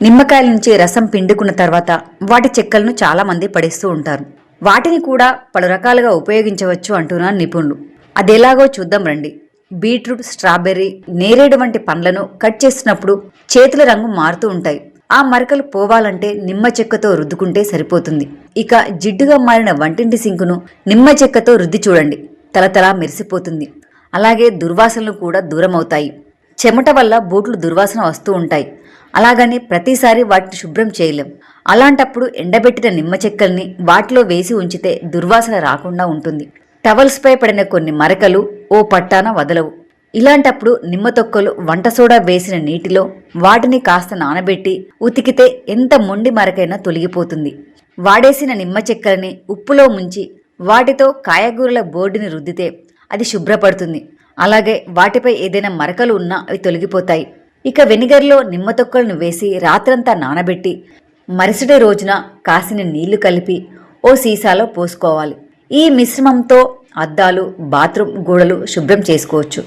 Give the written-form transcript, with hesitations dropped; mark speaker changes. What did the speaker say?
Speaker 1: నిమ్మకాయల నుంచి రసం పిండుకున్న తర్వాత వాటి చెక్కలను చాలామంది పడేస్తూ ఉంటారు. వాటిని కూడా పలు రకాలుగా ఉపయోగించవచ్చు అంటున్నారు నిపుణులు. అదెలాగో చూద్దాం రండి. బీట్రూట్, స్ట్రాబెర్రీ, నేరేడు వంటి పండ్లను కట్ చేసినప్పుడు చేతుల రంగు మారుతూ ఉంటాయి. ఆ మరకలు పోవాలంటే నిమ్మ చెక్కతో రుద్దుకుంటే సరిపోతుంది. ఇక జిడ్డుగా మారిన వంటింటి సింకును నిమ్మ చెక్కతో రుద్ది చూడండి, తలతలా మెరిసిపోతుంది. అలాగే దుర్వాసనలు కూడా దూరం అవుతాయి. చెమట వల్ల బూట్లు దుర్వాసన వస్తూ ఉంటాయి. అలాగని ప్రతిసారి వాటిని శుభ్రం చేయలేం. అలాంటప్పుడు ఎండబెట్టిన నిమ్మ చెక్కల్ని వాటిలో వేసి ఉంచితే దుర్వాసన రాకుండా ఉంటుంది. టవల్స్పై పడిన కొన్ని మరకలు ఓ పట్టాన వదలవు. ఇలాంటప్పుడు నిమ్మ తొక్కలు, వంట సోడా వేసిన నీటిలో వాటిని కాస్త నానబెట్టి ఉతికితే ఎంత మొండి మరకైనా తొలగిపోతుంది. వాడేసిన నిమ్మ చెక్కలని ఉప్పులో ముంచి వాటితో కాయగూరల బోర్డుని రుద్దితే అది శుభ్రపడుతుంది. అలాగే వాటిపై ఏదైనా మరకలు ఉన్నా అవి తొలగిపోతాయి. ఇక వెనిగర్లో నిమ్మ తొక్కలను వేసి రాత్రంతా నానబెట్టి మరుసటి రోజున కాసిన నీళ్లు కలిపి ఓ సీసాలో పోసుకోవాలి. ఈ మిశ్రమంతో అద్దాలు, బాత్రూమ్ గోడలు శుభ్రం చేసుకోవచ్చు.